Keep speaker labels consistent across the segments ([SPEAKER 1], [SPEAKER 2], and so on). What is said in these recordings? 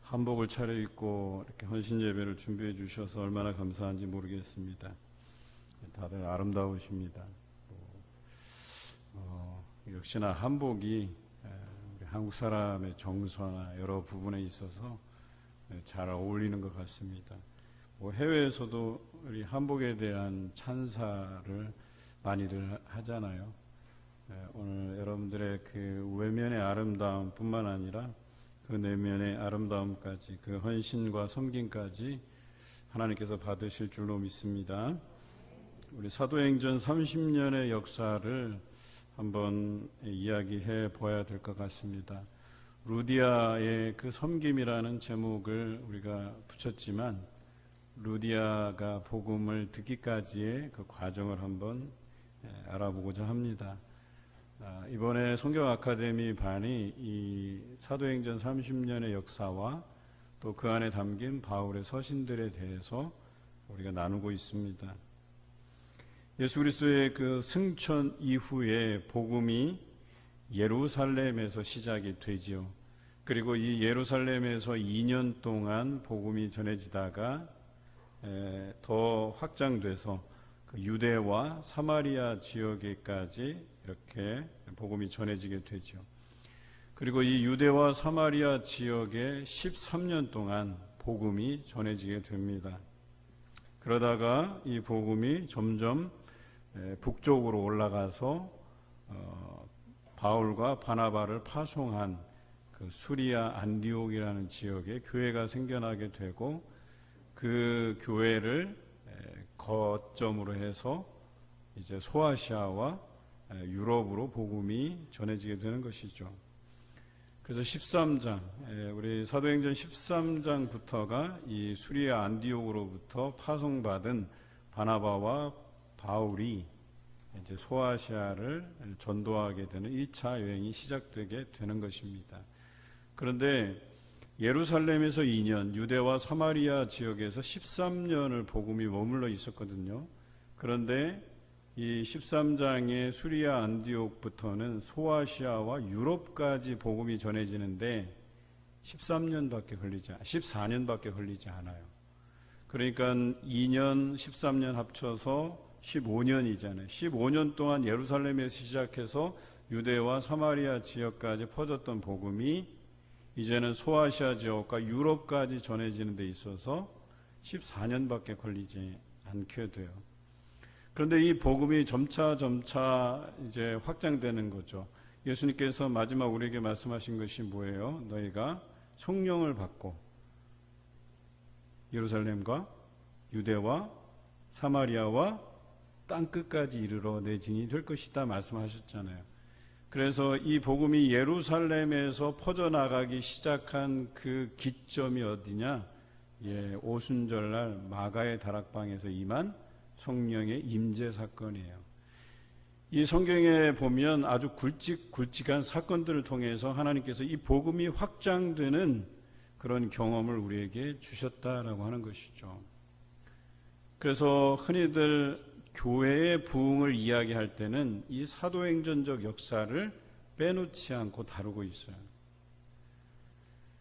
[SPEAKER 1] 한복을 차려입고 이렇게 헌신 예배를 준비해 주셔서 얼마나 감사한지 모르겠습니다. 다들 아름다우십니다. 역시나 한복이 우리 한국 사람의 정서나 여러 부분에 있어서 잘 어울리는 것 같습니다. 해외에서도 우리 한복에 대한 찬사를 많이들 하잖아요. 오늘 여러분들의 그 외면의 아름다움뿐만 아니라 그 내면의 아름다움까지, 그 헌신과 섬김까지 하나님께서 받으실 줄로 믿습니다. 우리 사도행전 30년의 역사를 한번 이야기해 보아야 될 것 같습니다. 루디아의 그 섬김이라는 제목을 우리가 붙였지만 루디아가 복음을 듣기까지의 그 과정을 한번 알아보고자 합니다. 이번에 성경 아카데미 반이 이 사도행전 30년의 역사와 또 그 안에 담긴 바울의 서신들에 대해서 우리가 나누고 있습니다. 예수 그리스도의 그 승천 이후에 복음이 예루살렘에서 시작이 되지요. 그리고 이 예루살렘에서 2년 동안 복음이 전해지다가 더 확장돼서 그 유대와 사마리아 지역에까지 이렇게 복음이 전해지게 되죠. 그리고 이 유대와 사마리아 지역에 13년 동안 복음이 전해지게 됩니다. 그러다가 이 복음이 점점 북쪽으로 올라가서 바울과 바나바를 파송한 그 수리아 안디옥이라는 지역에 교회가 생겨나게 되고 그 교회를 거점으로 해서 이제 소아시아와 유럽으로 복음이 전해지게 되는 것이죠. 그래서 13장, 우리 사도행전 13장부터가 이 수리아 안디옥으로부터 파송받은 바나바와 바울이 이제 소아시아를 전도하게 되는 1차 여행이 시작되게 되는 것입니다. 그런데 예루살렘에서 2년, 유대와 사마리아 지역에서 13년을 복음이 머물러 있었거든요. 그런데 이 13장의 수리아 안디옥부터는 소아시아와 유럽까지 복음이 전해지는데 14년밖에 걸리지 않아요. 그러니까 2년, 13년 합쳐서 15년이잖아요. 15년 동안 예루살렘에서 시작해서 유대와 사마리아 지역까지 퍼졌던 복음이 이제는 소아시아 지역과 유럽까지 전해지는 데 있어서 14년밖에 걸리지 않게 돼요. 그런데 이 복음이 점차 이제 확장되는 거죠. 예수님께서 마지막 우리에게 말씀하신 것이 뭐예요? 너희가 성령을 받고 예루살렘과 유대와 사마리아와 땅끝까지 이르러 내 증인이 될 것이다 말씀하셨잖아요. 그래서 이 복음이 예루살렘에서 퍼져나가기 시작한 그 기점이 어디냐? 오순절날 마가의 다락방에서 임한 성령의 임재 사건이에요. 이 성경에 보면 아주 굵직굵직한 사건들을 통해서 하나님께서 이 복음이 확장되는 그런 경험을 우리에게 주셨다라고 하는 것이죠. 그래서 흔히들 교회의 부흥을 이야기할 때는 이 사도행전적 역사를 빼놓지 않고 다루고 있어요.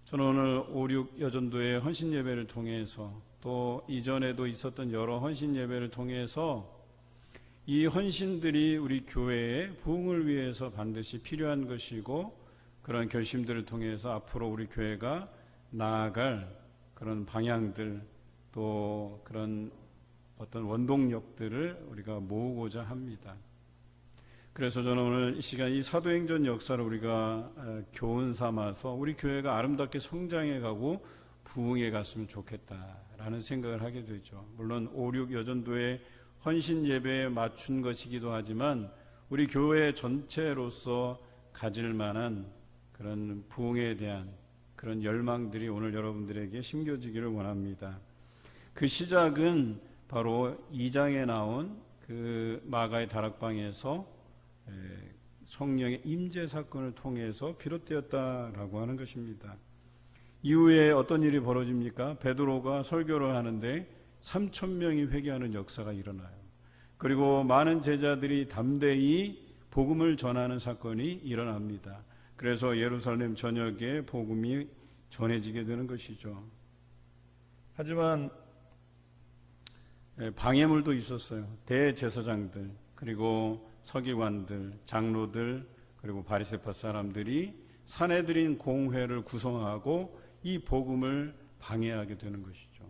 [SPEAKER 1] 저는 오늘 5.6 여전도의 헌신 예배를 통해서 또 이전에도 있었던 여러 헌신 예배를 통해서 이 헌신들이 우리 교회의 부흥을 위해서 반드시 필요한 것이고 그런 결심들을 통해서 앞으로 우리 교회가 나아갈 그런 방향들 또 그런 어떤 원동력들을 우리가 모으고자 합니다. 그래서 저는 오늘 이 시간 이 사도행전 역사를 우리가 교훈 삼아서 우리 교회가 아름답게 성장해 가고 부흥해 갔으면 좋겠다라는 생각을 하게 되죠. 물론 5.6 여전도의 헌신 예배에 맞춘 것이기도 하지만 우리 교회 전체로서 가질 만한 그런 부흥에 대한 그런 열망들이 오늘 여러분들에게 심겨지기를 원합니다. 그 시작은 바로 2장에 나온 그 마가의 다락방에서 성령의 임재 사건을 통해서 비롯되었다라고 하는 것입니다. 이후에 어떤 일이 벌어집니까? 베드로가 설교를 하는데 3,000명이 회개하는 역사가 일어나요. 그리고 많은 제자들이 담대히 복음을 전하는 사건이 일어납니다. 그래서 예루살렘 전역에 복음이 전해지게 되는 것이죠. 하지만 방해물도 있었어요. 대제사장들, 그리고 서기관들, 장로들, 그리고 바리새파 사람들이 산헤드린 공회를 구성하고 이 복음을 방해하게 되는 것이죠.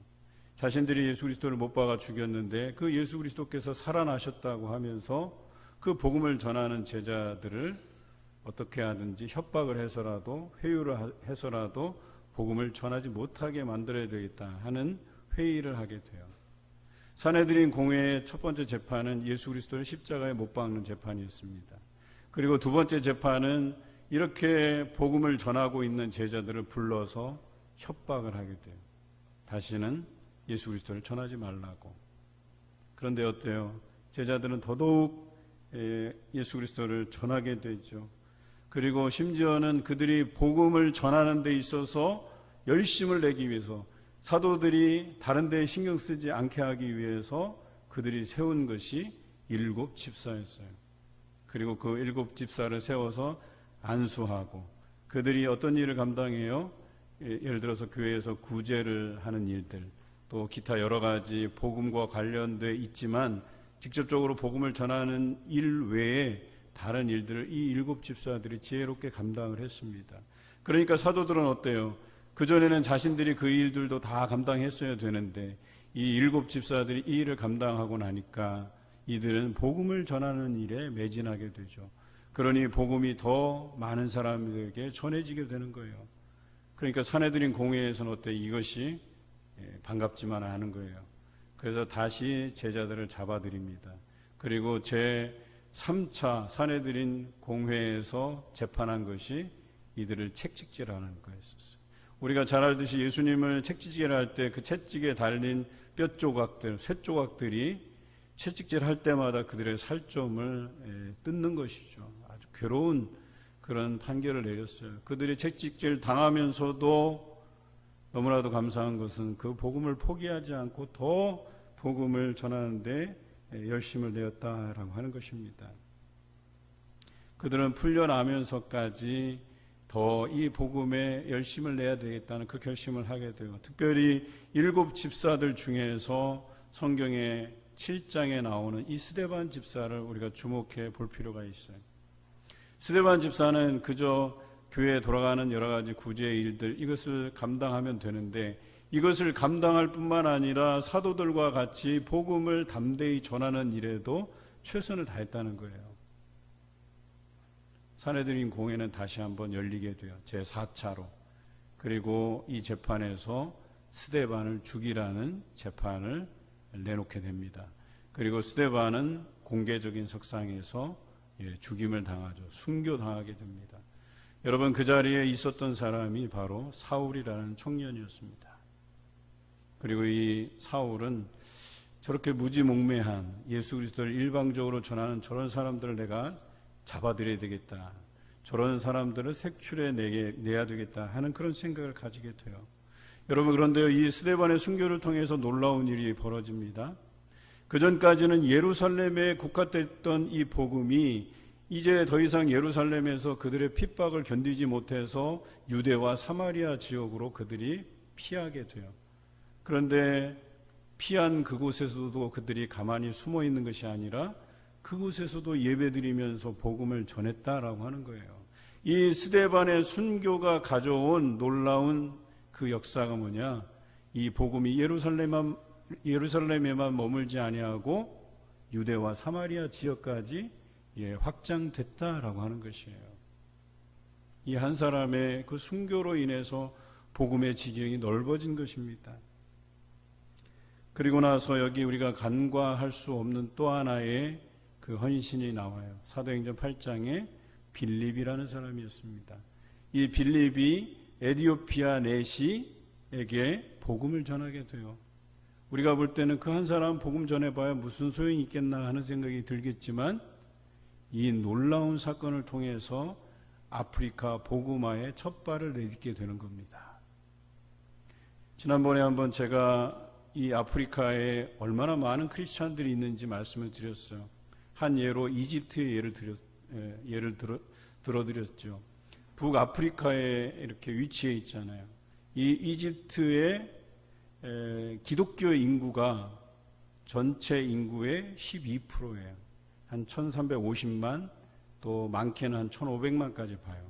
[SPEAKER 1] 자신들이 예수 그리스도를 못 박아 죽였는데 그 예수 그리스도께서 살아나셨다고 하면서 그 복음을 전하는 제자들을 어떻게 하든지 협박을 해서라도, 회유를 해서라도 복음을 전하지 못하게 만들어야 되겠다 하는 회의를 하게 돼요. 산헤드린 공회의 첫 번째 재판은 예수 그리스도를 십자가에 못 박는 재판이었습니다. 그리고 두 번째 재판은 이렇게 복음을 전하고 있는 제자들을 불러서 협박을 하게 돼요. 다시는 예수 그리스도를 전하지 말라고. 그런데 어때요? 제자들은 더더욱 예수 그리스도를 전하게 되죠. 그리고 심지어는 그들이 복음을 전하는 데 있어서 열심을 내기 위해서, 사도들이 다른 데에 신경 쓰지 않게 하기 위해서 그들이 세운 것이 7 집사였어요. 그리고 그 7 집사를 세워서 안수하고, 그들이 어떤 일을 감당해요? 예를 들어서 교회에서 구제를 하는 일들, 또 기타 여러 가지 복음과 관련돼 있지만 직접적으로 복음을 전하는 일 외에 다른 일들을 이 7 집사들이 지혜롭게 감당을 했습니다. 그러니까 사도들은 어때요? 그전에는 자신들이 그 일들도 다 감당했어야 되는데 이 7 집사들이 이 일을 감당하고 나니까 이들은 복음을 전하는 일에 매진하게 되죠. 그러니 복음이 더 많은 사람들에게 전해지게 되는 거예요. 그러니까 산헤드린 공회에서는 어때? 이것이 반갑지만 않은 거예요. 그래서 다시 제자들을 잡아들입니다. 그리고 제3차 산헤드린 공회에서 재판한 것이 이들을 채찍질하는 거였었어요. 우리가 잘 알듯이 예수님을 채찍질할 때 그 채찍에 달린 뼈 조각들, 쇠 조각들이 채찍질할 때마다 그들의 살점을 뜯는 것이죠. 아주 괴로운 그런 판결을 내렸어요. 그들이 채찍질 당하면서도 너무나도 감사한 것은 그 복음을 포기하지 않고 더 복음을 전하는데 열심을 내었다라고 하는 것입니다. 그들은 풀려나면서까지 더 이 복음에 열심을 내야 되겠다는 그 결심을 하게 돼요. 특별히 7 집사들 중에서 성경의 7장에 나오는 이 스데반 집사를 우리가 주목해 볼 필요가 있어요. 스데반 집사는 그저 교회에 돌아가는 여러 가지 구제의 일들, 이것을 감당하면 되는데 이것을 감당할 뿐만 아니라 사도들과 같이 복음을 담대히 전하는 일에도 최선을 다했다는 거예요. 산헤드린 공회는 다시 한번 열리게 돼요. 제4차로. 그리고 이 재판에서 스데반을 죽이라는 재판을 내놓게 됩니다. 그리고 스데반은 공개적인 석상에서 죽임을 당하죠. 순교당하게 됩니다. 여러분, 그 자리에 있었던 사람이 바로 사울이라는 청년이었습니다. 그리고 이 사울은 저렇게 무지몽매한 예수 그리스도를 일방적으로 전하는 저런 사람들을 내가 잡아들여야 되겠다, 저런 사람들을 색출해 내야 되겠다 하는 그런 생각을 가지게 돼요. 여러분, 그런데요, 이 스데반의 순교를 통해서 놀라운 일이 벌어집니다. 그전까지는 예루살렘에 국화됐던 이 복음이 이제 더 이상 예루살렘에서 그들의 핍박을 견디지 못해서 유대와 사마리아 지역으로 그들이 피하게 돼요. 그런데 피한 그곳에서도 그들이 가만히 숨어 있는 것이 아니라 그곳에서도 예배드리면서 복음을 전했다라고 하는 거예요. 이 스데반의 순교가 가져온 놀라운 그 역사가 뭐냐? 이 복음이 예루살렘에만 머물지 아니하고 유대와 사마리아 지역까지 확장됐다라고 하는 것이에요. 이 한 사람의 그 순교로 인해서 복음의 지경이 넓어진 것입니다. 그리고 나서 여기 우리가 간과할 수 없는 또 하나의 그 헌신이 나와요. 사도행전 8장에 빌립이라는 사람이었습니다. 이 빌립이 에디오피아 내시에게 복음을 전하게 돼요. 우리가 볼 때는 그 한 사람 복음 전해봐야 무슨 소용이 있겠나 하는 생각이 들겠지만 이 놀라운 사건을 통해서 아프리카 복음화의 첫 발을 내딛게 되는 겁니다. 지난번에 한번 제가 이 아프리카에 얼마나 많은 크리스찬들이 있는지 말씀을 드렸어요. 한 예로 이집트의 예를 들어드렸죠. 북아프리카에 이렇게 위치해 있잖아요. 이 이집트의 기독교 인구가 전체 인구의 12%예요. 한 1350만, 또 많게는 한 1500만까지 봐요.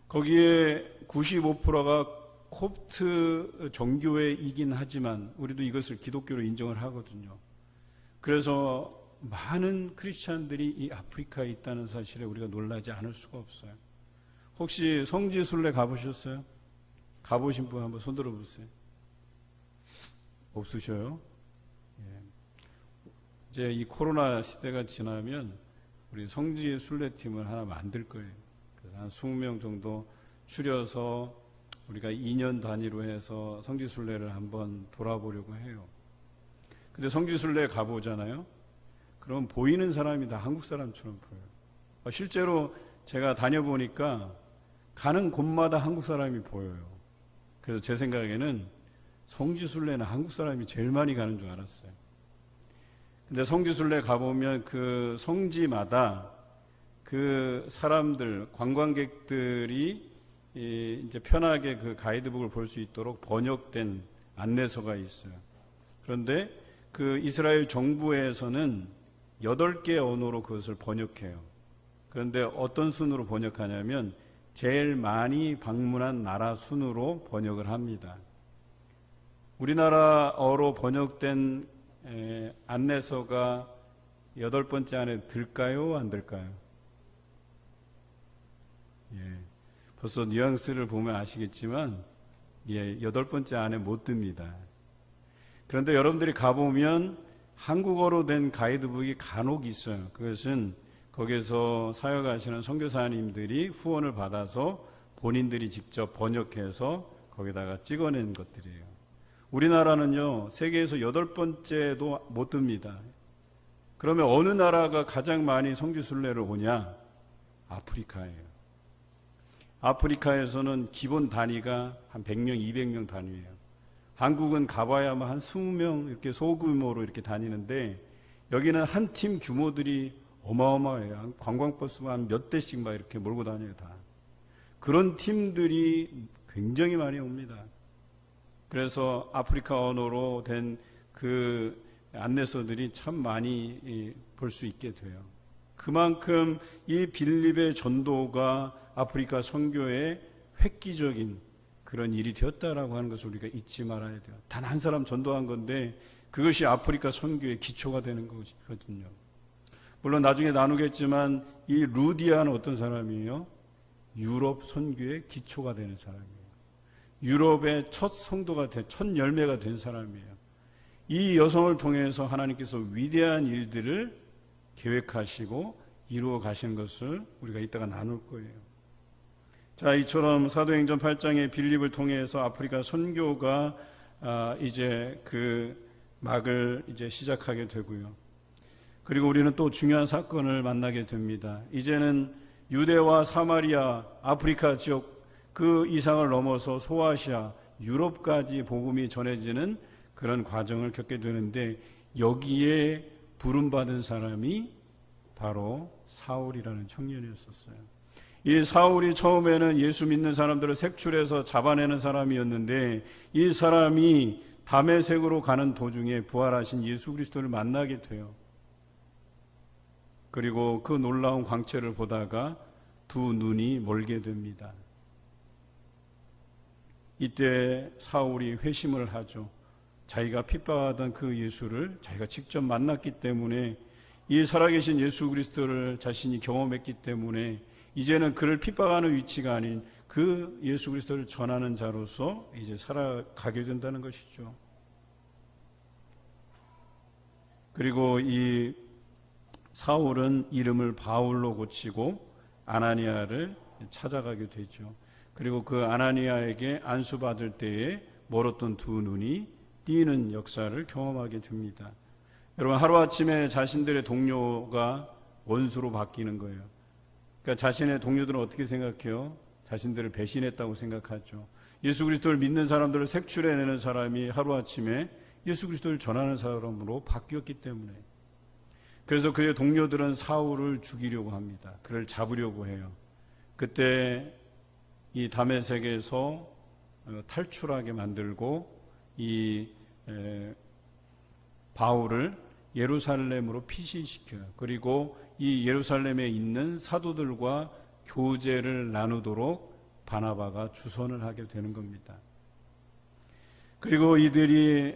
[SPEAKER 1] 거기에 95%가 콥트 정교회이긴 하지만 우리도 이것을 기독교로 인정을 하거든요. 그래서 많은 크리스찬들이 이 아프리카에 있다는 사실에 우리가 놀라지 않을 수가 없어요. 혹시 성지순례 가보셨어요? 가보신 분 한번 손 들어보세요. 없으셔요? 예. 이제 이 코로나 시대가 지나면 우리 성지순례팀을 하나 만들 거예요. 그래서 한 20명 정도 추려서 우리가 2년 단위로 해서 성지순례를 한번 돌아보려고 해요. 근데 성지순례 가보잖아요. 그럼 보이는 사람이 다 한국 사람처럼 보여요. 실제로 제가 다녀보니까 가는 곳마다 한국 사람이 보여요. 그래서 제 생각에는 성지순례는 한국 사람이 제일 많이 가는 줄 알았어요. 근데 성지순례 가보면 그 성지마다 그 사람들, 관광객들이 이제 편하게 그 가이드북을 볼 수 있도록 번역된 안내서가 있어요. 그런데 그 이스라엘 정부에서는 8개 언어로 그것을 번역해요. 그런데 어떤 순으로 번역하냐면 제일 많이 방문한 나라 순으로 번역을 합니다. 우리나라어로 번역된 안내서가 8번째 안에 들까요? 안 들까요? 예. 벌써 뉘앙스를 보면 아시겠지만, 예, 8번째 안에 못 듭니다. 그런데 여러분들이 가보면 한국어로 된 가이드북이 간혹 있어요. 그것은 거기서 사역하시는 선교사님들이 후원을 받아서 본인들이 직접 번역해서 거기다가 찍어낸 것들이에요. 우리나라는요, 세계에서 8번째도 못 듭니다. 그러면 어느 나라가 가장 많이 성지순례를 오냐? 아프리카예요. 아프리카에서는 기본 단위가 한 100명, 200명 단위예요. 한국은 가봐야만 한 20명 이렇게 소규모로 이렇게 다니는데 여기는 한 팀 규모들이 어마어마해요. 관광버스만 한 몇 대씩 막 이렇게 몰고 다녀요, 다. 그런 팀들이 굉장히 많이 옵니다. 그래서 아프리카 언어로 된 그 안내서들이 참 많이 볼 수 있게 돼요. 그만큼 이 빌립의 전도가 아프리카 선교의 획기적인 그런 일이 되었다라고 하는 것을 우리가 잊지 말아야 돼요. 단 한 사람 전도한 건데 그것이 아프리카 선교의 기초가 되는 것이거든요. 물론 나중에 나누겠지만 이 루디아는 어떤 사람이에요? 유럽 선교의 기초가 되는 사람이에요. 유럽의 첫 성도가 첫 열매가 된 사람이에요. 이 여성을 통해서 하나님께서 위대한 일들을 계획하시고 이루어 가시는 것을 우리가 이따가 나눌 거예요. 자, 이처럼 사도행전 8장의 빌립을 통해서 아프리카 선교가 이제 그 막을 이제 시작하게 되고요. 그리고 우리는 또 중요한 사건을 만나게 됩니다. 이제는 유대와 사마리아, 아프리카 지역 그 이상을 넘어서 소아시아, 유럽까지 복음이 전해지는 그런 과정을 겪게 되는데 여기에 부름받은 사람이 바로 사울이라는 청년이었었어요. 이 사울이 처음에는 예수 믿는 사람들을 색출해서 잡아내는 사람이었는데 이 사람이 다메섹으로 가는 도중에 부활하신 예수 그리스도를 만나게 돼요. 그리고 그 놀라운 광채를 보다가 두 눈이 멀게 됩니다. 이때 사울이 회심을 하죠. 자기가 핍박하던 그 예수를 자기가 직접 만났기 때문에 이 살아계신 예수 그리스도를 자신이 경험했기 때문에 이제는 그를 핍박하는 위치가 아닌 그 예수 그리스도를 전하는 자로서 이제 살아가게 된다는 것이죠. 그리고 이 사울은 이름을 바울로 고치고 아나니아를 찾아가게 되죠. 그리고 그 아나니아에게 안수받을 때에 멀었던 두 눈이 띄는 역사를 경험하게 됩니다. 여러분, 하루아침에 자신들의 동료가 원수로 바뀌는 거예요. 그러니까 자신의 동료들은 어떻게 생각해요? 자신들을 배신했다고 생각하죠. 예수 그리스도를 믿는 사람들을 색출해내는 사람이 하루아침에 예수 그리스도를 전하는 사람으로 바뀌었기 때문에. 그래서 그의 동료들은 사울을 죽이려고 합니다. 그를 잡으려고 해요. 그때 이 다메섹에서 탈출하게 만들고 이 바울을 예루살렘으로 피신시켜요. 그리고 이 예루살렘에 있는 사도들과 교제를 나누도록 바나바가 주선을 하게 되는 겁니다. 그리고 이들이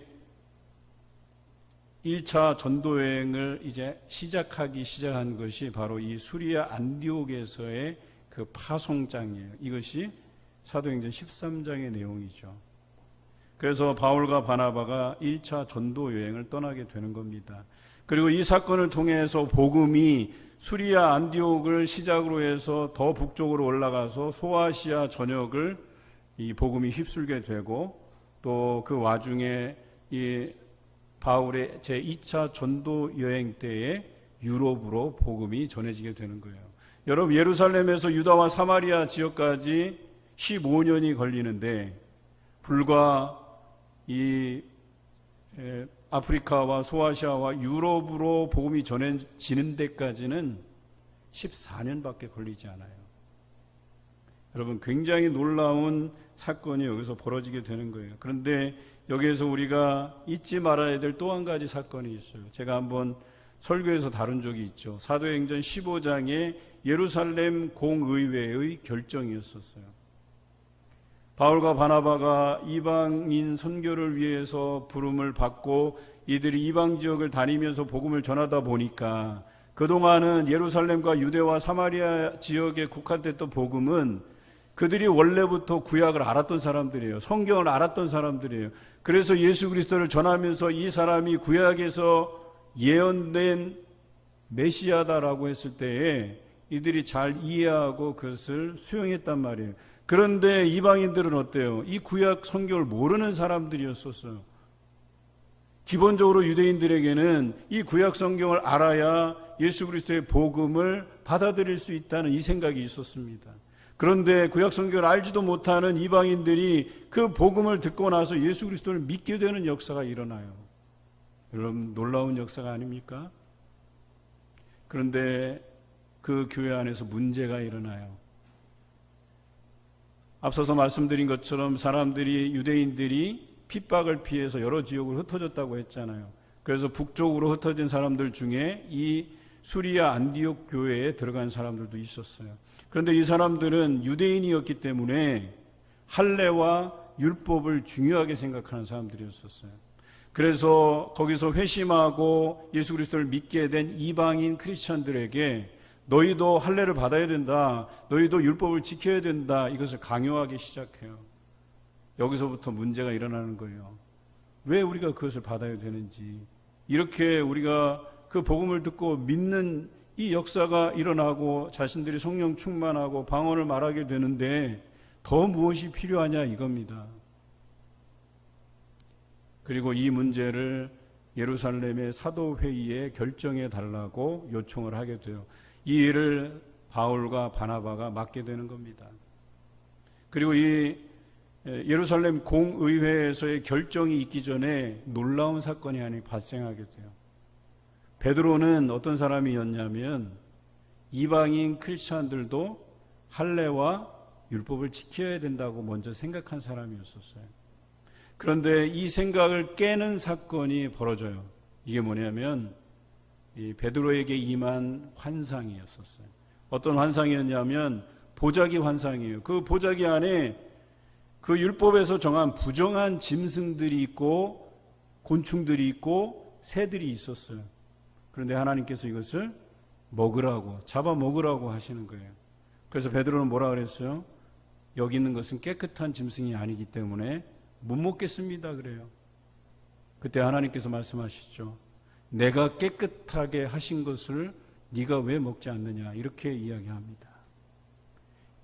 [SPEAKER 1] 1차 전도여행을 이제 시작한 것이 바로 이 수리아 안디옥에서의 그 파송장이에요. 이것이 사도행전 13장의 내용이죠. 그래서 바울과 바나바가 1차 전도여행을 떠나게 되는 겁니다. 그리고 이 사건을 통해서 복음이 수리아 안디옥을 시작으로 해서 더 북쪽으로 올라가서 소아시아 전역을 이 복음이 휩쓸게 되고 또 그 와중에 이 바울의 제2차 전도 여행 때에 유럽으로 복음이 전해지게 되는 거예요. 여러분, 예루살렘에서 유다와 사마리아 지역까지 15년이 걸리는데 불과 이 아프리카와 소아시아와 유럽으로 복음이 전해지는 데까지는 14년밖에 걸리지 않아요. 여러분, 굉장히 놀라운 사건이 여기서 벌어지게 되는 거예요. 그런데 여기에서 우리가 잊지 말아야 될 또 한 가지 사건이 있어요. 제가 한번 설교에서 다룬 적이 있죠. 사도행전 15장에 예루살렘 공의회의 결정이었었어요. 바울과 바나바가 이방인 선교를 위해서 부름을 받고 이들이 이방 지역을 다니면서 복음을 전하다 보니까 그동안은 예루살렘과 유대와 사마리아 지역에 국한됐던 복음은 그들이 원래부터 구약을 알았던 사람들이에요. 성경을 알았던 사람들이에요. 그래서 예수 그리스도를 전하면서 이 사람이 구약에서 예언된 메시아다라고 했을 때에 이들이 잘 이해하고 그것을 수용했단 말이에요. 그런데 이방인들은 어때요? 이 구약 성경을 모르는 사람들이었었어요. 기본적으로 유대인들에게는 이 구약 성경을 알아야 예수 그리스도의 복음을 받아들일 수 있다는 이 생각이 있었습니다. 그런데 구약 성경을 알지도 못하는 이방인들이 그 복음을 듣고 나서 예수 그리스도를 믿게 되는 역사가 일어나요. 여러분, 놀라운 역사가 아닙니까? 그런데 그 교회 안에서 문제가 일어나요. 앞서서 말씀드린 것처럼 사람들이, 유대인들이 핍박을 피해서 여러 지역으로 흩어졌다고 했잖아요. 그래서 북쪽으로 흩어진 사람들 중에 이 수리아 안디옥 교회에 들어간 사람들도 있었어요. 그런데 이 사람들은 유대인이었기 때문에 할례와 율법을 중요하게 생각하는 사람들이었었어요. 그래서 거기서 회심하고 예수 그리스도를 믿게 된 이방인 크리스천들에게 너희도 할례를 받아야 된다, 너희도 율법을 지켜야 된다, 이것을 강요하기 시작해요. 여기서부터 문제가 일어나는 거예요. 왜 우리가 그것을 받아야 되는지, 이렇게 우리가 그 복음을 듣고 믿는 이 역사가 일어나고 자신들이 성령 충만하고 방언을 말하게 되는데 더 무엇이 필요하냐 이겁니다. 그리고 이 문제를 예루살렘의 사도회의에 결정해 달라고 요청을 하게 돼요. 이 일을 바울과 바나바가 맡게 되는 겁니다. 그리고 이 예루살렘 공의회에서의 결정이 있기 전에 놀라운 사건이 하나 발생하게 돼요. 베드로는 어떤 사람이었냐면 이방인 크리스천들도 할례와 율법을 지켜야 된다고 먼저 생각한 사람이었었어요. 그런데 이 생각을 깨는 사건이 벌어져요. 이게 뭐냐면 이 베드로에게 임한 환상이었었어요. 어떤 환상이었냐면 보자기 환상이에요. 그 보자기 안에 그 율법에서 정한 부정한 짐승들이 있고 곤충들이 있고 새들이 있었어요. 그런데 하나님께서 이것을 먹으라고, 잡아 먹으라고 하시는 거예요. 그래서 베드로는 뭐라 그랬어요? 여기 있는 것은 깨끗한 짐승이 아니기 때문에 못 먹겠습니다 그래요. 그때 하나님께서 말씀하시죠. 내가 깨끗하게 하신 것을 네가 왜 먹지 않느냐, 이렇게 이야기합니다.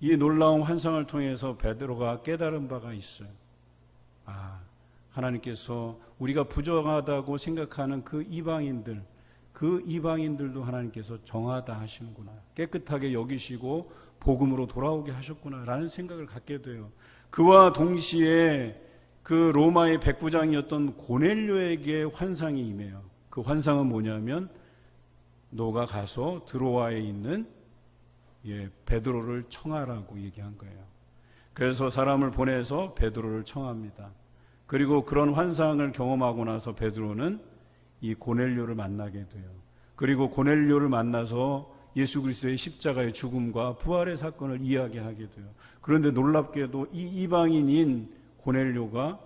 [SPEAKER 1] 이 놀라운 환상을 통해서 베드로가 깨달은 바가 있어요. 하나님께서 우리가 부정하다고 생각하는 그 이방인들도 하나님께서 정하다 하시는구나, 깨끗하게 여기시고 복음으로 돌아오게 하셨구나 라는 생각을 갖게 돼요. 그와 동시에 그 로마의 백부장이었던 고넬료에게 환상이 임해요. 그 환상은 뭐냐면 너가 가서 드로아에 있는 베드로를 청하라고 얘기한 거예요. 그래서 사람을 보내서 베드로를 청합니다. 그리고 그런 환상을 경험하고 나서 베드로는 이 고넬료를 만나게 돼요. 그리고 고넬료를 만나서 예수 그리스도의 십자가의 죽음과 부활의 사건을 이야기하게 돼요. 그런데 놀랍게도 이 이방인인 고넬료가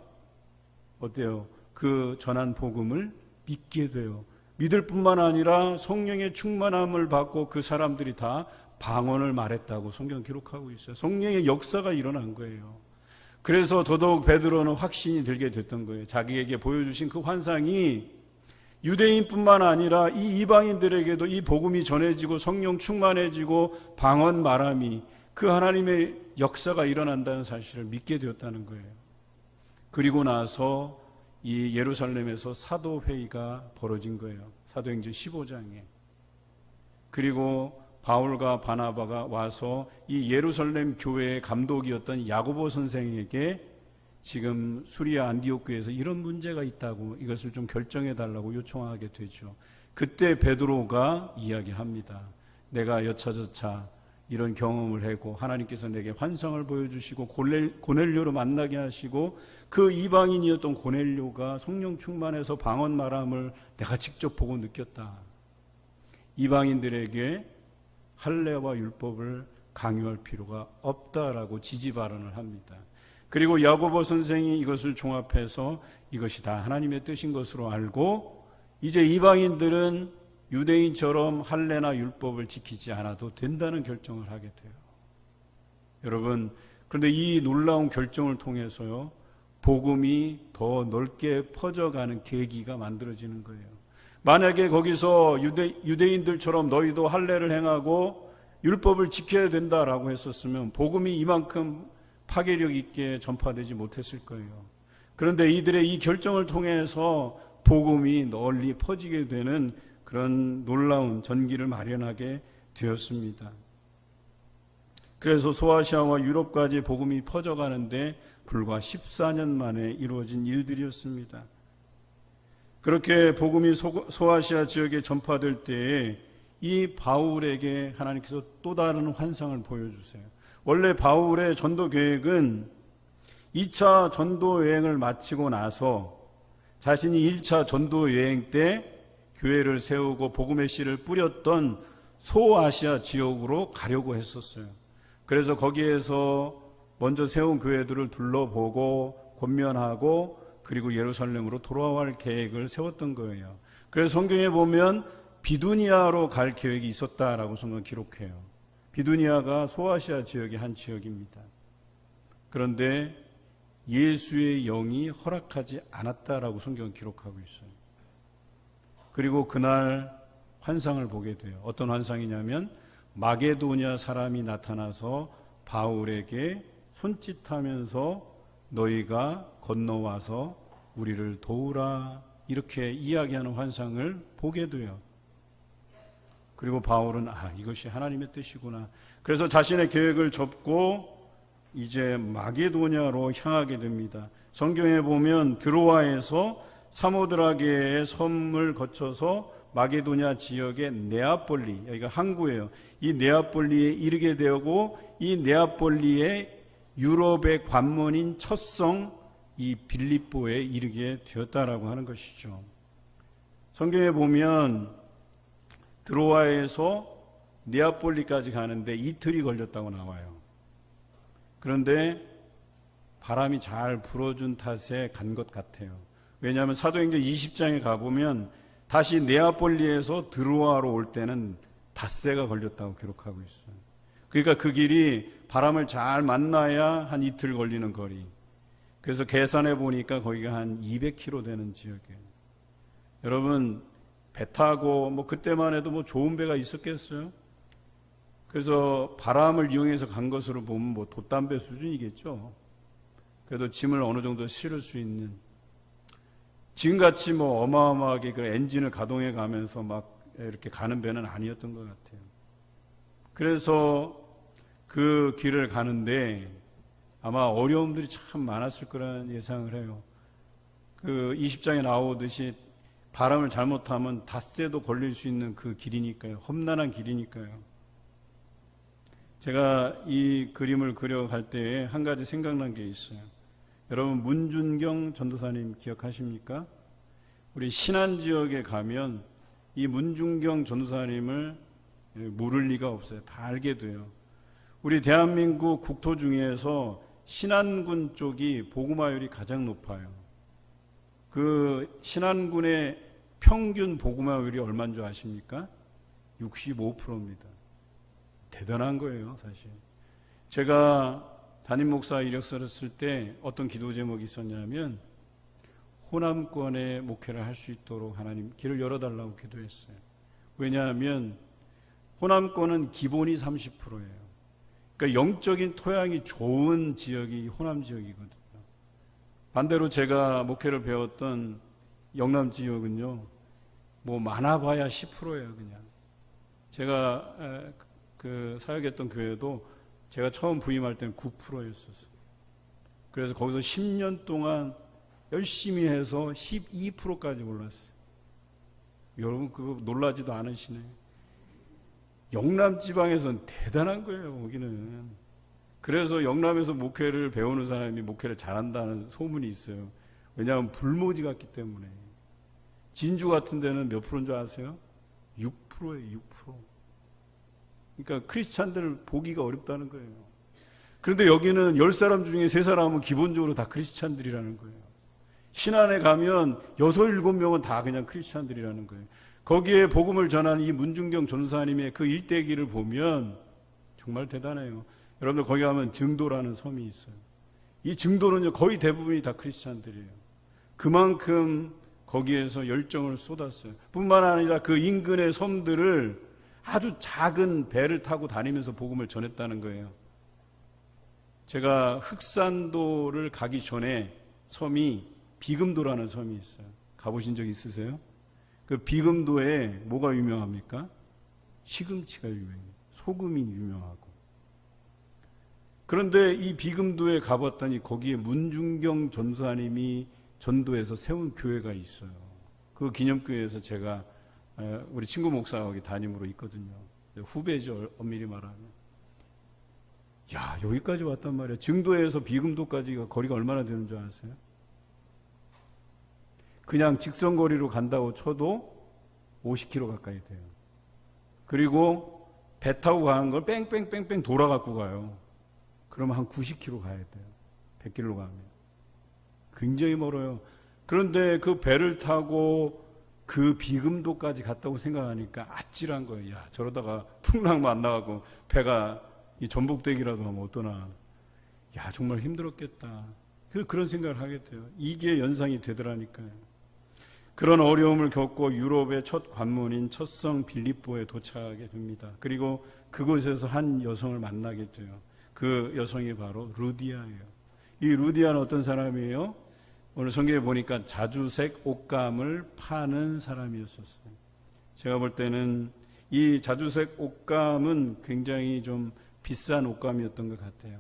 [SPEAKER 1] 어때요? 그 전한 복음을 믿게 돼요. 믿을 뿐만 아니라 성령의 충만함을 받고 그 사람들이 다 방언을 말했다고 성경 기록하고 있어요. 성령의 역사가 일어난 거예요. 그래서 더더욱 베드로는 확신이 들게 됐던 거예요. 자기에게 보여주신 그 환상이 유대인뿐만 아니라 이 이방인들에게도 이 복음이 전해지고 성령 충만해지고 방언 말함이 그 하나님의 역사가 일어난다는 사실을 믿게 되었다는 거예요. 그리고 나서 이 예루살렘에서 사도회의가 벌어진 거예요. 사도행전 15장에. 그리고 바울과 바나바가 와서 이 예루살렘 교회의 감독이었던 야고보 선생에게 지금 수리아 안디옥 교회에서 이런 문제가 있다고 이것을 좀 결정해 달라고 요청하게 되죠. 그때 베드로가 이야기합니다. 내가 여차저차 이런 경험을 하고 하나님께서 내게 환상을 보여주시고 고넬료로 만나게 하시고 그 이방인이었던 고넬료가 성령 충만해서 방언 말함을 내가 직접 보고 느꼈다. 이방인들에게 할례와 율법을 강요할 필요가 없다라고 지지 발언을 합니다. 그리고 야고보 선생이 이것을 종합해서 이것이 다 하나님의 뜻인 것으로 알고 이제 이방인들은 유대인처럼 할례나 율법을 지키지 않아도 된다는 결정을 하게 돼요. 여러분, 그런데 이 놀라운 결정을 통해서요, 복음이 더 넓게 퍼져가는 계기가 만들어지는 거예요. 만약에 거기서 유대인들처럼 너희도 할례를 행하고 율법을 지켜야 된다라고 했었으면 복음이 이만큼 파괴력 있게 전파되지 못했을 거예요. 그런데 이들의 이 결정을 통해서 복음이 널리 퍼지게 되는 그런 놀라운 전기를 마련하게 되었습니다. 그래서 소아시아와 유럽까지 복음이 퍼져가는데 불과 14년 만에 이루어진 일들이었습니다. 그렇게 복음이 소아시아 지역에 전파될 때에 이 바울에게 하나님께서 또 다른 환상을 보여주세요. 원래 바울의 전도 계획은 2차 전도 여행을 마치고 나서 자신이 1차 전도 여행 때 교회를 세우고 복음의 씨를 뿌렸던 소아시아 지역으로 가려고 했었어요. 그래서 거기에서 먼저 세운 교회들을 둘러보고 권면하고 그리고 예루살렘으로 돌아갈 계획을 세웠던 거예요. 그래서 성경에 보면 비두니아로 갈 계획이 있었다라고 성경 기록해요. 비두니아가 소아시아 지역의 한 지역입니다. 그런데 예수의 영이 허락하지 않았다라고 성경은 기록하고 있어요. 그리고 그날 환상을 보게 돼요. 어떤 환상이냐면 마게도냐 사람이 나타나서 바울에게 손짓하면서 너희가 건너와서 우리를 도우라 이렇게 이야기하는 환상을 보게 돼요. 그리고 바울은 이것이 하나님의 뜻이구나. 그래서 자신의 계획을 접고 이제 마게도냐로 향하게 됩니다. 성경에 보면 드로아에서 사모드라게의 섬을 거쳐서 마게도냐 지역의 네아폴리, 여기가 항구예요. 이 네아폴리에 이르게 되고 이 네아폴리의 유럽의 관문인 첫 성 이 빌립보에 이르게 되었다라고 하는 것이죠. 성경에 보면 드로아에서 네아폴리까지 가는데 이틀이 걸렸다고 나와요. 그런데 바람이 잘 불어준 탓에 간 것 같아요. 왜냐하면 사도행전 20장에 가보면 다시 네아폴리에서 드로아로 올 때는 닷새가 걸렸다고 기록하고 있어요. 그러니까 그 길이 바람을 잘 만나야 한 이틀 걸리는 거리. 그래서 계산해 보니까 거기가 한 200km 되는 지역이에요. 여러분, 배 타고 그때만 해도 좋은 배가 있었겠어요? 그래서 바람을 이용해서 간 것으로 보면 돛담배 수준이겠죠. 그래도 짐을 어느 정도 실을 수 있는, 지금같이 어마어마하게 그 엔진을 가동해 가면서 이렇게 가는 배는 아니었던 것 같아요. 그래서 그 길을 가는데 아마 어려움들이 참 많았을 거라는 예상을 해요. 그 20장에 나오듯이 바람을 잘못하면 닷새도 걸릴 수 있는 그 길이니까요. 험난한 길이니까요. 제가 이 그림을 그려갈 때에 한 가지 생각난 게 있어요. 여러분 문준경 전도사님 기억하십니까? 우리 신안 지역에 가면 이 문준경 전도사님을 모를 리가 없어요. 다 알게 돼요. 우리 대한민국 국토 중에서 신안군 쪽이 복음화율이 가장 높아요. 그 신안군의 평균 복음화율이 얼마인 줄 아십니까? 65%입니다. 대단한 거예요, 사실. 제가 담임 목사 이력서를 쓸 때 어떤 기도 제목이 있었냐면 호남권의 목회를 할 수 있도록 하나님 길을 열어달라고 기도했어요. 왜냐하면 호남권은 기본이 30%예요. 그러니까 영적인 토양이 좋은 지역이 호남 지역이거든요. 반대로 제가 목회를 배웠던 영남 지역은요, 뭐 많아봐야 10%예요, 그냥. 제가 그 사역했던 교회도 제가 처음 부임할 때는 9%였었어요. 그래서 거기서 10년 동안 열심히 해서 12%까지 올랐어요. 여러분 그거 놀라지도 않으시네. 영남 지방에서는 대단한 거예요, 거기는. 그래서 영남에서 목회를 배우는 사람이 목회를 잘한다는 소문이 있어요. 왜냐하면 불모지 같기 때문에. 진주 같은 데는 몇 프로인 줄 아세요? 6%예요, 6%. 그러니까 크리스찬들을 보기가 어렵다는 거예요. 그런데 여기는 10사람 중에 3사람은 기본적으로 다 크리스찬들이라는 거예요. 신안에 가면 6, 7명은 다 그냥 크리스찬들이라는 거예요. 거기에 복음을 전한 이 문준경 전사님의 그 일대기를 보면 정말 대단해요. 여러분들 거기 가면 증도라는 섬이 있어요. 이 증도는요 거의 대부분이 다 크리스찬들이에요. 그만큼 거기에서 열정을 쏟았어요. 뿐만 아니라 그 인근의 섬들을 아주 작은 배를 타고 다니면서 복음을 전했다는 거예요. 제가 흑산도를 가기 전에 섬이 비금도라는 섬이 있어요. 가보신 적 있으세요? 그 비금도에 뭐가 유명합니까? 시금치가 유명해요. 소금이 유명하고. 그런데 이 비금도에 가봤더니 거기에 문준경 전도사님이 전도해서 세운 교회가 있어요. 그 기념교회에서 제가 우리 친구 목사하고 담임으로 있거든요. 후배죠, 엄밀히 말하면. 야, 여기까지 왔단 말이야. 증도에서 비금도까지가 거리가 얼마나 되는 줄 아세요? 그냥 직선거리로 간다고 쳐도 50km 가까이 돼요. 그리고 배 타고 가는 걸 뺑뺑뺑뺑 돌아갖고 가요. 그러면 한 90km 가야 돼요. 100km 가면. 굉장히 멀어요. 그런데 그 배를 타고 그 비금도까지 갔다고 생각하니까 아찔한 거예요. 야, 저러다가 풍랑 만나가고 배가 이 전복되기라도 하면 어떠나. 야, 정말 힘들었겠다. 그런 생각을 하게 돼요. 이게 연상이 되더라니까요. 그런 어려움을 겪고 유럽의 첫 관문인 첫성 빌립보에 도착하게 됩니다. 그리고 그곳에서 한 여성을 만나게 돼요. 그 여성이 바로 루디아예요. 이 루디아는 어떤 사람이에요? 오늘 성경에 보니까 자주색 옷감을 파는 사람이었었어요. 제가 볼 때는 이 자주색 옷감은 굉장히 좀 비싼 옷감이었던 것 같아요.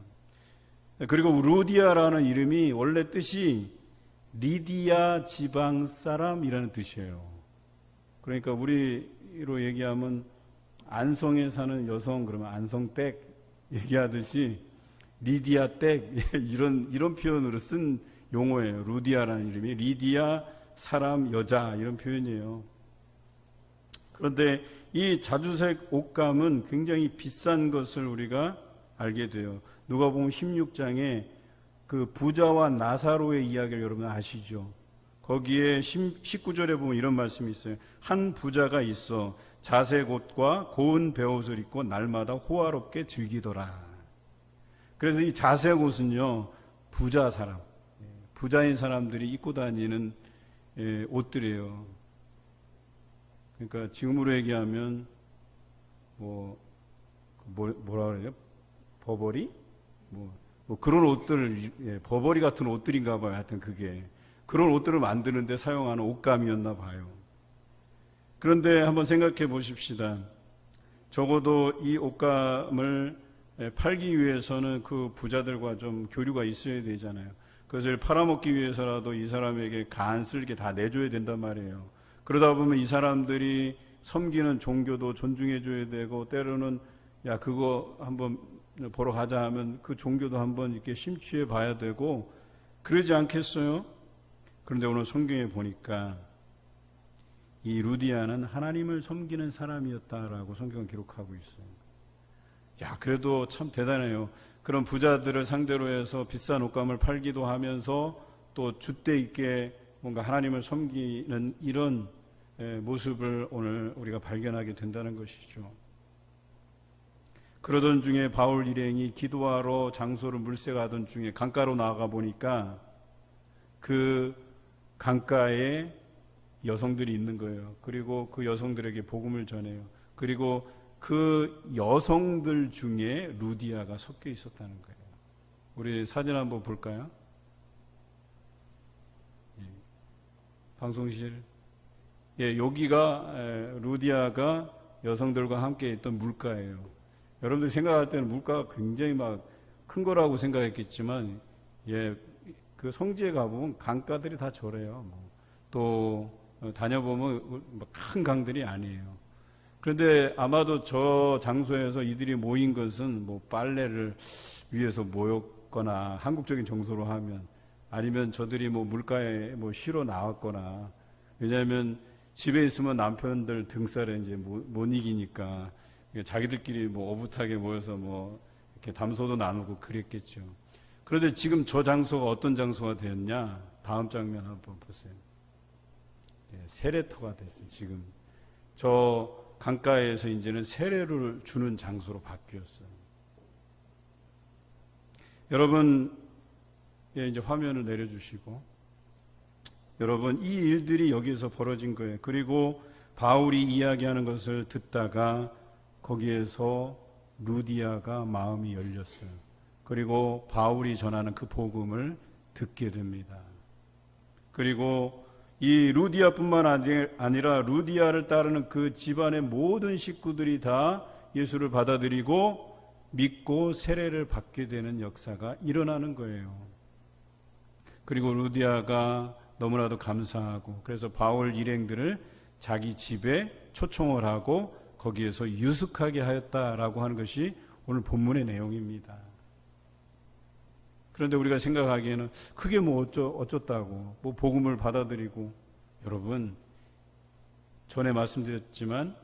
[SPEAKER 1] 그리고 루디아라는 이름이 원래 뜻이 리디아 지방 사람이라는 뜻이에요. 그러니까 우리로 얘기하면 안성에 사는 여성 그러면 안성댁 얘기하듯이 리디아 댁 이런 표현으로 쓴 용어예요. 루디아라는 이름이 리디아 사람 여자 이런 표현이에요. 그런데 이 자주색 옷감은 굉장히 비싼 것을 우리가 알게 돼요. 누가복음 16장에 그 부자와 나사로의 이야기를 여러분 아시죠? 거기에 19절에 보면 이런 말씀이 있어요. 한 부자가 있어 자색 옷과 고운 베옷을 입고 날마다 호화롭게 즐기더라. 그래서 이 자색 옷은요 부자 사람, 부자인 사람들이 입고 다니는 옷들이에요. 그러니까 지금으로 얘기하면 뭐라 그래요? 버버리? 뭐 그런 옷들, 버버리 같은 옷들인가 봐요. 하여튼 그게 그런 옷들을 만드는데 사용하는 옷감이었나 봐요. 그런데 한번 생각해 보십시다. 적어도 이 옷감을 팔기 위해서는 그 부자들과 좀 교류가 있어야 되잖아요. 그것을 팔아먹기 위해서라도 이 사람에게 간쓸게 다 내줘야 된단 말이에요. 그러다 보면 이 사람들이 섬기는 종교도 존중해줘야 되고 때로는 야 그거 한번 보러 가자 하면 그 종교도 한번 이렇게 심취해 봐야 되고 그러지 않겠어요? 그런데 오늘 성경에 보니까 이 루디아는 하나님을 섬기는 사람이었다라고 성경은 기록하고 있어요. 야, 그래도 참 대단해요. 그런 부자들을 상대로 해서 비싼 옷감을 팔기도 하면서 또 줏대 있게 뭔가 하나님을 섬기는 이런 모습을 오늘 우리가 발견하게 된다는 것이죠. 그러던 중에 바울 일행이 기도하러 장소를 물색하던 중에 강가로 나아가 보니까 그 강가에 여성들이 있는 거예요. 그리고 그 여성들에게 복음을 전해요. 그리고 그 여성들 중에 루디아가 섞여 있었다는 거예요. 우리 사진 한번 볼까요? 방송실. 여기가 루디아가 여성들과 함께 있던 물가예요. 여러분들이 생각할 때는 물가가 굉장히 막 큰 거라고 생각했겠지만, 그 성지에 가보면 강가들이 다 저래요. 또 다녀보면 큰 강들이 아니에요. 그런데 아마도 저 장소에서 이들이 모인 것은 뭐 빨래를 위해서 모였거나 한국적인 정서로 하면 아니면 저들이 뭐 물가에 뭐 쉬러 나왔거나, 왜냐하면 집에 있으면 남편들 등살에 이제 못 이기니까 자기들끼리 뭐 오붓하게 모여서 뭐 이렇게 담소도 나누고 그랬겠죠. 그런데 지금 저 장소가 어떤 장소가 되었냐? 다음 장면 한번 보세요. 세례터가 됐어요. 지금 저 강가에서 이제는 세례를 주는 장소로 바뀌었어요. 여러분, 이제 화면을 내려주시고, 여러분, 이 일들이 여기에서 벌어진 거예요. 그리고 바울이 이야기하는 것을 듣다가 거기에서 루디아가 마음이 열렸어요. 그리고 바울이 전하는 그 복음을 듣게 됩니다. 그리고 이 루디아뿐만 아니라 루디아를 따르는 그 집안의 모든 식구들이 다 예수를 받아들이고 믿고 세례를 받게 되는 역사가 일어나는 거예요. 그리고 루디아가 너무나도 감사하고, 그래서 바울 일행들을 자기 집에 초청을 하고 거기에서 유숙하게 하였다라고 하는 것이 오늘 본문의 내용입니다. 그런데 우리가 생각하기에는 그게 뭐 어쩌다고, 뭐 복음을 받아들이고, 여러분, 전에 말씀드렸지만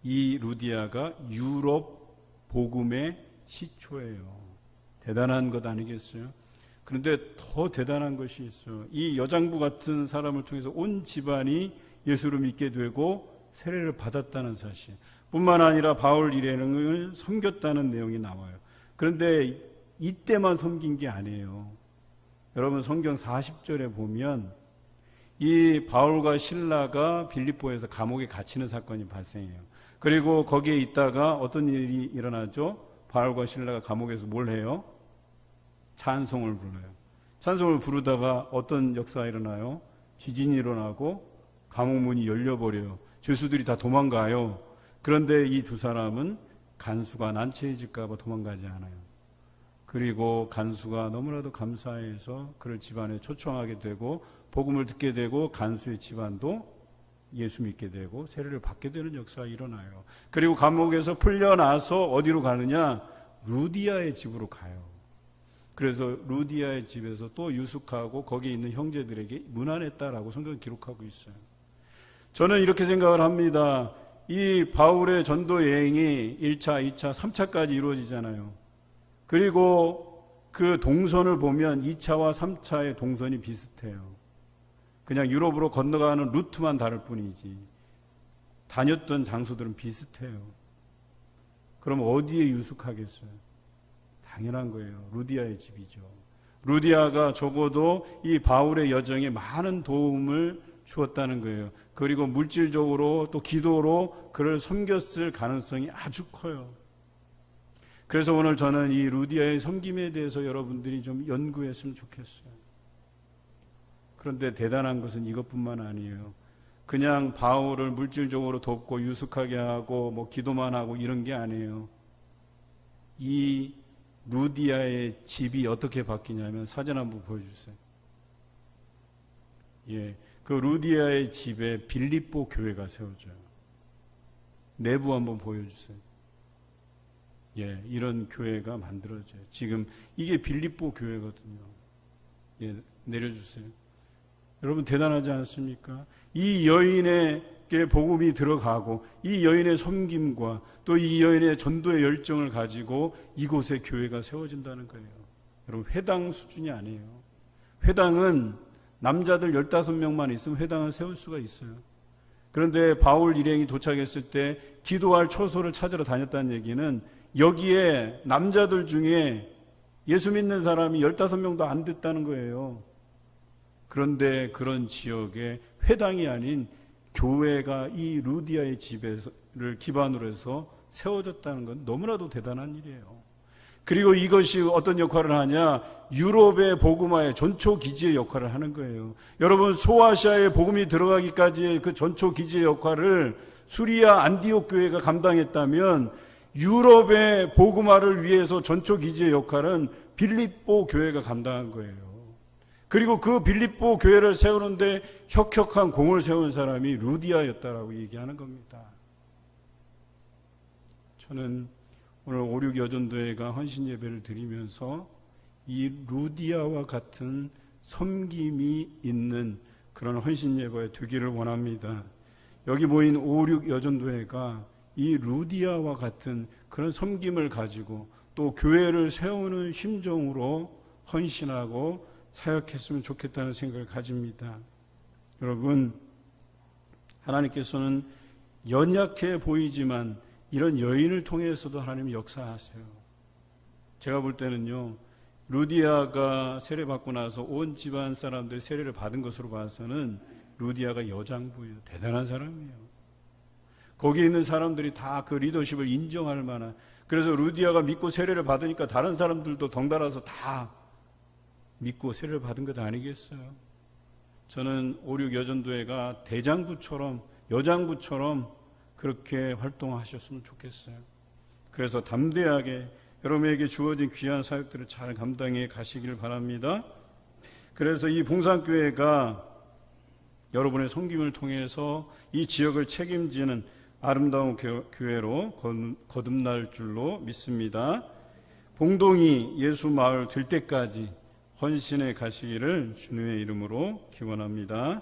[SPEAKER 1] 이 루디아가 유럽 복음의 시초예요. 대단한 것 아니겠어요? 그런데 더 대단한 것이 있어요. 이 여장부 같은 사람을 통해서 온 집안이 예수를 믿게 되고 세례를 받았다는 사실 뿐만 아니라 바울 일행을 섬겼다는 내용이 나와요. 그런데 이때만 섬긴 게 아니에요. 여러분, 성경 40절에 보면 이 바울과 실라가 빌립보에서 감옥에 갇히는 사건이 발생해요. 그리고 거기에 있다가 어떤 일이 일어나죠? 바울과 실라가 감옥에서 뭘 해요? 찬송을 불러요. 찬송을 부르다가 어떤 역사가 일어나요? 지진이 일어나고 감옥 문이 열려버려요. 죄수들이 다 도망가요. 그런데 이 두 사람은 간수가 난처해질까 봐 도망가지 않아요. 그리고 간수가 너무나도 감사해서 그를 집안에 초청하게 되고 복음을 듣게 되고 간수의 집안도 예수 믿게 되고 세례를 받게 되는 역사가 일어나요. 그리고 감옥에서 풀려나서 어디로 가느냐? 루디아의 집으로 가요. 그래서 루디아의 집에서 또 유숙하고 거기에 있는 형제들에게 문안했다라고 성경은 기록하고 있어요. 저는 이렇게 생각을 합니다. 이 바울의 전도 여행이 1차, 2차, 3차까지 이루어지잖아요. 그리고 그 동선을 보면 2차와 3차의 동선이 비슷해요. 그냥 유럽으로 건너가는 루트만 다를 뿐이지 다녔던 장소들은 비슷해요. 그럼 어디에 유숙하겠어요? 당연한 거예요. 루디아의 집이죠. 루디아가 적어도 이 바울의 여정에 많은 도움을 주었다는 거예요. 그리고 물질적으로 또 기도로 그를 섬겼을 가능성이 아주 커요. 그래서 오늘 저는 이 루디아의 섬김에 대해서 여러분들이 좀 연구했으면 좋겠어요. 그런데 대단한 것은 이것뿐만 아니에요. 그냥 바울을 물질적으로 돕고 유숙하게 하고 뭐 기도만 하고 이런 게 아니에요. 이 루디아의 집이 어떻게 바뀌냐면 사진 한번 보여주세요. 그 루디아의 집에 빌립보 교회가 세워져요. 내부 한번 보여주세요. 이런 교회가 만들어져요. 지금 이게 빌립보 교회거든요. 내려주세요. 여러분 대단하지 않습니까? 이 여인에게 복음이 들어가고 이 여인의 섬김과 또 이 여인의 전도의 열정을 가지고 이곳에 교회가 세워진다는 거예요. 여러분 회당 수준이 아니에요. 회당은 남자들 15명만 있으면 회당을 세울 수가 있어요. 그런데 바울 일행이 도착했을 때 기도할 초소를 찾으러 다녔다는 얘기는 여기에 남자들 중에 예수 믿는 사람이 15명도 안 됐다는 거예요. 그런데 그런 지역에 회당이 아닌 교회가 이 루디아의 집을 기반으로 해서 세워졌다는 건 너무나도 대단한 일이에요. 그리고 이것이 어떤 역할을 하냐? 유럽의 복음화의 전초 기지의 역할을 하는 거예요. 여러분 소아시아에 복음이 들어가기까지의 그 전초 기지의 역할을 수리아 안디옥 교회가 감당했다면 유럽의 복음화를 위해서 전초 기지의 역할은 빌립보 교회가 감당한 거예요. 그리고 그 빌립보 교회를 세우는데 혁혁한 공을 세운 사람이 루디아였다라고 얘기하는 겁니다. 저는 오늘 5.6 여전도회가 헌신 예배를 드리면서 이 루디아와 같은 섬김이 있는 그런 헌신 예배가 되기를 원합니다. 여기 모인 5.6 여전도회가 이 루디아와 같은 그런 섬김을 가지고 또 교회를 세우는 심정으로 헌신하고 사역했으면 좋겠다는 생각을 가집니다. 여러분, 하나님께서는 연약해 보이지만 이런 여인을 통해서도 하나님이 역사하세요. 제가 볼 때는요, 루디아가 세례받고 나서 온 집안 사람들이 세례를 받은 것으로 봐서는 루디아가 여장부예요. 대단한 사람이에요. 거기에 있는 사람들이 다 그 리더십을 인정할 만한, 그래서 루디아가 믿고 세례를 받으니까 다른 사람들도 덩달아서 다 믿고 세례를 받은 것 아니겠어요? 저는 5.6 여전도회가 대장부처럼 여장부처럼 그렇게 활동하셨으면 좋겠어요. 그래서 담대하게 여러분에게 주어진 귀한 사역들을 잘 감당해 가시길 바랍니다. 그래서 이 봉산교회가 여러분의 섬김을 통해서 이 지역을 책임지는 아름다운 교회로 거듭날 줄로 믿습니다. 봉동이 예수 마을 될 때까지 헌신해 가시기를 주님의 이름으로 기원합니다.